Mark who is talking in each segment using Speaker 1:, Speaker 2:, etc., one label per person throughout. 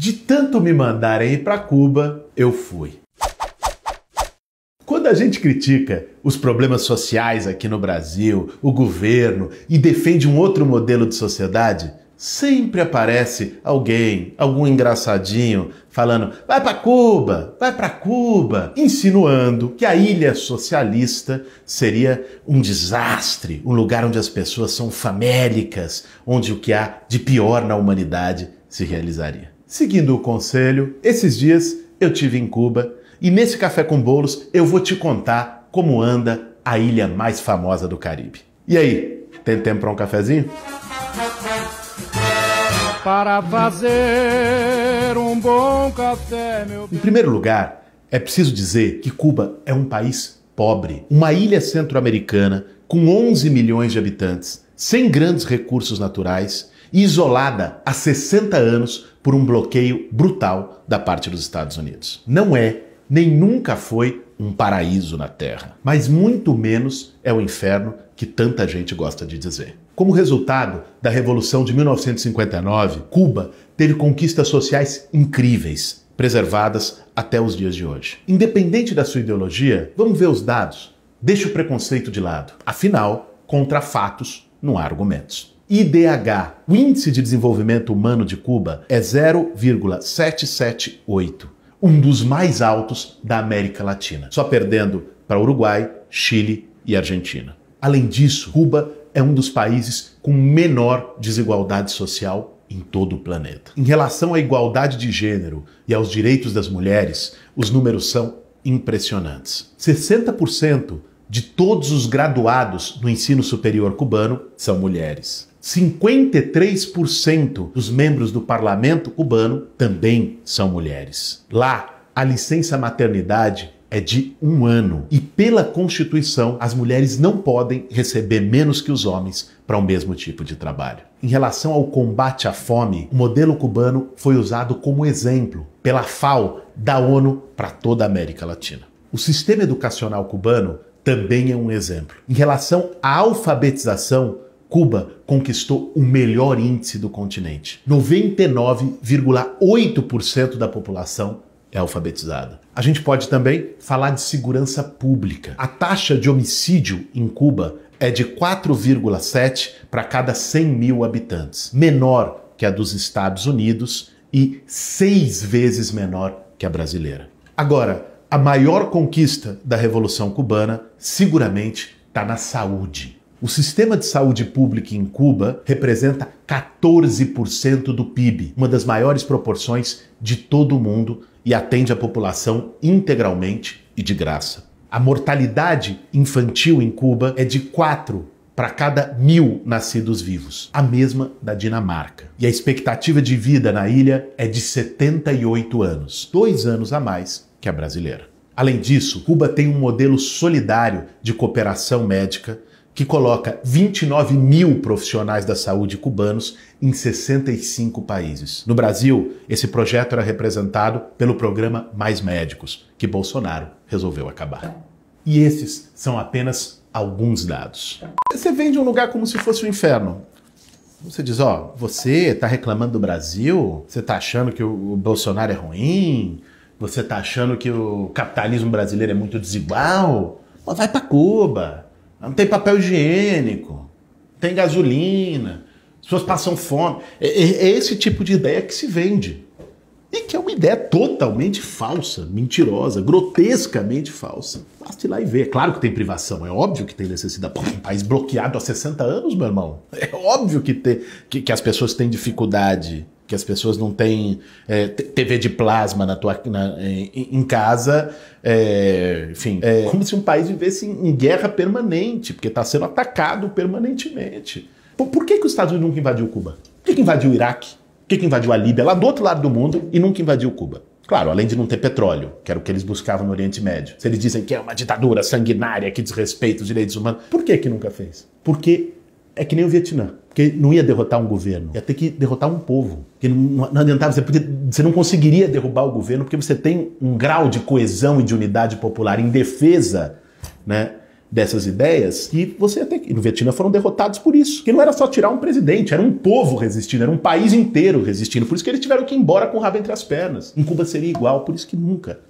Speaker 1: De tanto me mandarem ir para Cuba, eu fui. Quando a gente critica os problemas sociais aqui no Brasil, o governo, e defende um outro modelo de sociedade, sempre aparece algum engraçadinho, falando vai para Cuba, insinuando que a ilha socialista seria um desastre, um lugar onde as pessoas são famélicas, onde o que há de pior na humanidade se realizaria. Seguindo o conselho, esses dias eu tive em Cuba e nesse Café com Bolos eu vou te contar como anda a ilha mais famosa do Caribe. E aí, tem tempo para um cafezinho?
Speaker 2: Para fazer um bom café, meu bem.
Speaker 1: Em primeiro lugar, é preciso dizer que Cuba é um país pobre, uma ilha centro-americana com 11 milhões de habitantes, sem grandes recursos naturais e isolada há 60 anos por um bloqueio brutal da parte dos Estados Unidos. Não é, nem nunca foi, um paraíso na Terra, mas muito menos é o inferno que tanta gente gosta de dizer. Como resultado da Revolução de 1959, Cuba teve conquistas sociais incríveis, preservadas até os dias de hoje. Independente da sua ideologia, vamos ver os dados. Deixe o preconceito de lado. Afinal, contra fatos não há argumentos. IDH, o Índice de Desenvolvimento Humano de Cuba, é 0,778, um dos mais altos da América Latina, só perdendo para Uruguai, Chile e Argentina. Além disso, Cuba é um dos países com menor desigualdade social em todo o planeta. Em relação à igualdade de gênero e aos direitos das mulheres, os números são impressionantes. 60% de todos os graduados no ensino superior cubano são mulheres. 53% dos membros do parlamento cubano também são mulheres. Lá, a licença maternidade é de 1 ano e, pela Constituição, as mulheres não podem receber menos que os homens para o mesmo tipo de trabalho. Em relação ao combate à fome, o modelo cubano foi usado como exemplo pela FAO da ONU para toda a América Latina. O sistema educacional cubano também é um exemplo. Em relação à alfabetização, Cuba conquistou o melhor índice do continente. 99,8% da população é alfabetizada. A gente pode também falar de segurança pública. A taxa de homicídio em Cuba é de 4,7 para cada 100 mil habitantes, menor que a dos Estados Unidos e 6 vezes menor que a brasileira. Agora, a maior conquista da Revolução Cubana seguramente está na saúde. O sistema de saúde pública em Cuba representa 14% do PIB, uma das maiores proporções de todo o mundo, e atende a população integralmente e de graça. A mortalidade infantil em Cuba é de 4 para cada 1.000 nascidos vivos, a mesma da Dinamarca. E a expectativa de vida na ilha é de 78 anos, 2 anos a mais que a brasileira. Além disso, Cuba tem um modelo solidário de cooperação médica que coloca 29 mil profissionais da saúde cubanos em 65 países. No Brasil, esse projeto era representado pelo programa Mais Médicos, que Bolsonaro resolveu acabar. E esses são apenas alguns dados. Você vem de um lugar como se fosse um inferno. Você diz, você está reclamando do Brasil? Você está achando que o Bolsonaro é ruim? Você está achando que o capitalismo brasileiro é muito desigual? Vai para Cuba. Não tem papel higiênico, não tem gasolina, as pessoas passam fome. É esse tipo de ideia que se vende. E que é uma ideia totalmente falsa, mentirosa, grotescamente falsa. Basta ir lá e ver. É claro que tem privação, é óbvio que tem necessidade. Pô, um país bloqueado há 60 anos, meu irmão. É óbvio que as pessoas têm dificuldade, que as pessoas não têm TV de plasma em casa, enfim. É como se um país vivesse em guerra permanente, porque está sendo atacado permanentemente. Por que os Estados Unidos nunca invadiu Cuba? Por que invadiu o Iraque? Por que invadiu a Líbia, lá do outro lado do mundo, e nunca invadiu Cuba? Claro, além de não ter petróleo, que era o que eles buscavam no Oriente Médio. Se eles dizem que é uma ditadura sanguinária que desrespeita os direitos humanos, por que nunca fez? Porque é que nem o Vietnã. Porque não ia derrotar um governo, ia ter que derrotar um povo. Porque não adiantava, você não conseguiria derrubar o governo porque você tem um grau de coesão e de unidade popular em defesa, né, dessas ideias que você até que no Vietnã foram derrotados por isso. Que não era só tirar um presidente, era um povo resistindo, era um país inteiro resistindo. Por isso que eles tiveram que ir embora com o rabo entre as pernas. Em Cuba seria igual, por isso que nunca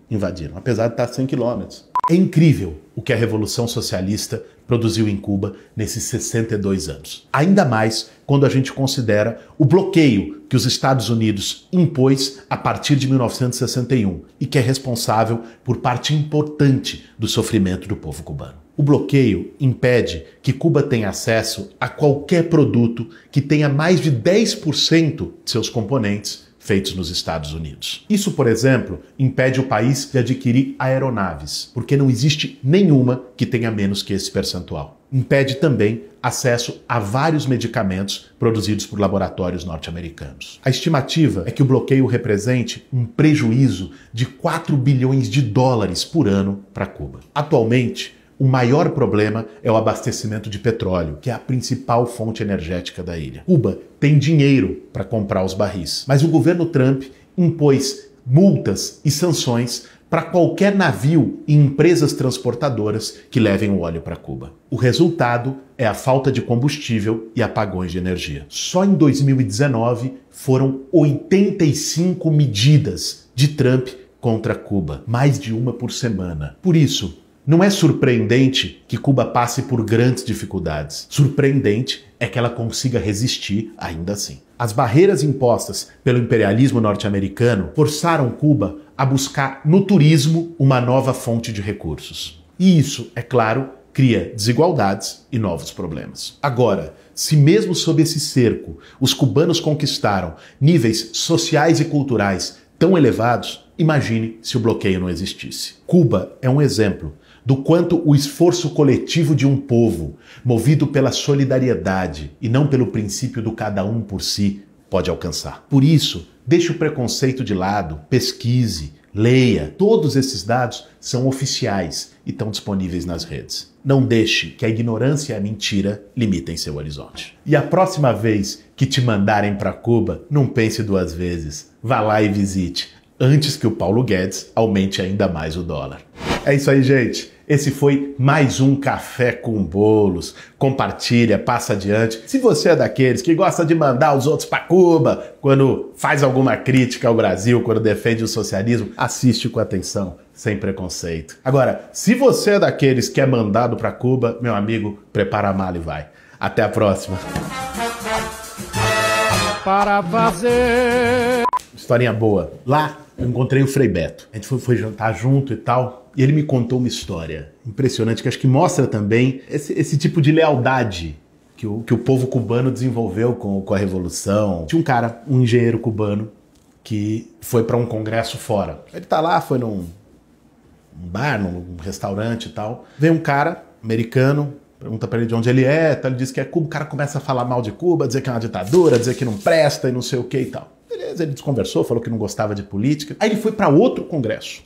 Speaker 1: invadiram, apesar de estar a 100 quilômetros. É incrível o que a Revolução Socialista produziu em Cuba nesses 62 anos. Ainda mais quando a gente considera o bloqueio que os Estados Unidos impôs a partir de 1961 e que é responsável por parte importante do sofrimento do povo cubano. O bloqueio impede que Cuba tenha acesso a qualquer produto que tenha mais de 10% de seus componentes feitos nos Estados Unidos. Isso, por exemplo, impede o país de adquirir aeronaves, porque não existe nenhuma que tenha menos que esse percentual. Impede também acesso a vários medicamentos produzidos por laboratórios norte-americanos. A estimativa é que o bloqueio represente um prejuízo de 4 bilhões de dólares por ano para Cuba. Atualmente, o maior problema é o abastecimento de petróleo, que é a principal fonte energética da ilha. Cuba tem dinheiro para comprar os barris, mas o governo Trump impôs multas e sanções para qualquer navio e empresas transportadoras que levem o óleo para Cuba. O resultado é a falta de combustível e apagões de energia. Só em 2019 foram 85 medidas de Trump contra Cuba, mais de uma por semana. Por isso, não é surpreendente que Cuba passe por grandes dificuldades. Surpreendente é que ela consiga resistir ainda assim. As barreiras impostas pelo imperialismo norte-americano forçaram Cuba a buscar no turismo uma nova fonte de recursos. E isso, é claro, cria desigualdades e novos problemas. Agora, se mesmo sob esse cerco os cubanos conquistaram níveis sociais e culturais tão elevados, imagine se o bloqueio não existisse. Cuba é um exemplo do quanto o esforço coletivo de um povo, movido pela solidariedade e não pelo princípio do cada um por si, pode alcançar. Por isso, deixe o preconceito de lado, pesquise, leia. Todos esses dados são oficiais e estão disponíveis nas redes. Não deixe que a ignorância e a mentira limitem seu horizonte. E a próxima vez que te mandarem para Cuba, não pense duas vezes. Vá lá e visite, antes que o Paulo Guedes aumente ainda mais o dólar. É isso aí, gente. Esse foi mais um Café com Bolos. Compartilha, passa adiante. Se você é daqueles que gosta de mandar os outros para Cuba, quando faz alguma crítica ao Brasil, quando defende o socialismo, assiste com atenção, sem preconceito. Agora, se você é daqueles que é mandado para Cuba, meu amigo, prepara a mala e vai. Até a próxima.
Speaker 2: Para fazer
Speaker 1: Historinha boa. Lá eu encontrei o Frei Beto. A gente foi jantar junto e tal. E ele me contou uma história impressionante que acho que mostra também esse tipo de lealdade que o povo cubano desenvolveu com a Revolução. Tinha um cara, um engenheiro cubano, que foi para um congresso fora. Ele tá lá, foi num bar, num restaurante e tal. Vem um cara americano, pergunta para ele de onde ele é, tal, ele diz que é Cuba. O cara começa a falar mal de Cuba, dizer que é uma ditadura, dizer que não presta e não sei o que e tal. Beleza, ele desconversou, falou que não gostava de política. Aí ele foi para outro congresso,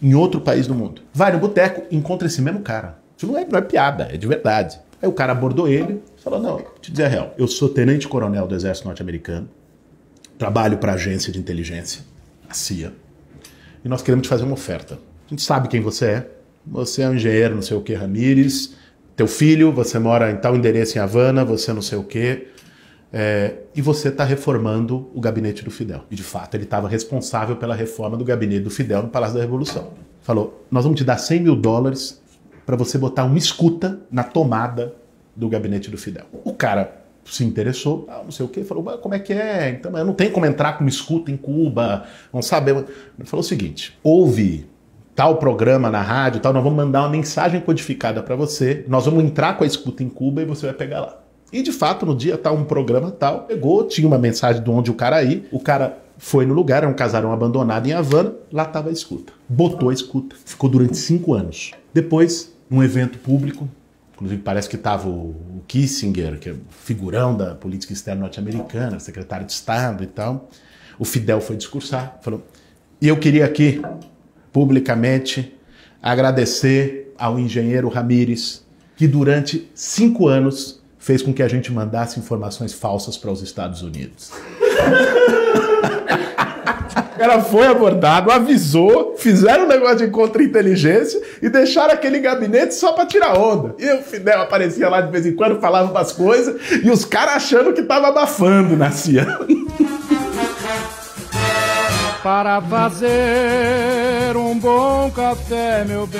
Speaker 1: em outro país do mundo. Vai no boteco, encontra esse mesmo cara. Isso não é piada, é de verdade. Aí o cara abordou ele e falou, não, vou te dizer a real, eu sou tenente-coronel do Exército Norte-Americano, trabalho para a agência de inteligência, a CIA, e nós queremos te fazer uma oferta. A gente sabe quem você é um engenheiro não sei o que, Ramírez, teu filho, você mora em tal endereço em Havana, você não sei o que, e você está reformando o gabinete do Fidel. E de fato ele estava responsável pela reforma do gabinete do Fidel no Palácio da Revolução. Falou, nós vamos te dar $100 mil para você botar uma escuta na tomada do gabinete do Fidel. O cara se interessou, não sei o que, falou, como é que é? Então, eu não tenho como entrar com uma escuta em Cuba, não sabe. Ele falou o seguinte, ouve tal programa na rádio, tal, nós vamos mandar uma mensagem codificada para você, nós vamos entrar com a escuta em Cuba e você vai pegar lá. E de fato, no dia tal, um programa tal, pegou, tinha uma mensagem de onde o cara ia, o cara foi no lugar, era um casarão abandonado em Havana, lá estava a escuta. Botou a escuta, ficou durante 5 anos. Depois, num evento público, inclusive parece que estava o Kissinger, que é o figurão da política externa norte-americana, secretário de Estado e tal, o Fidel foi discursar, falou, e eu queria aqui, publicamente, agradecer ao engenheiro Ramírez, que durante 5 anos fez com que a gente mandasse informações falsas para os Estados Unidos. cara foi abordado, avisou, fizeram um negócio de contra-inteligência e deixaram aquele gabinete só pra tirar onda. E o Fidel aparecia lá de vez em quando, falava umas coisas, e os caras achando que tava abafando na CIA.
Speaker 2: Para fazer um bom café, meu bem.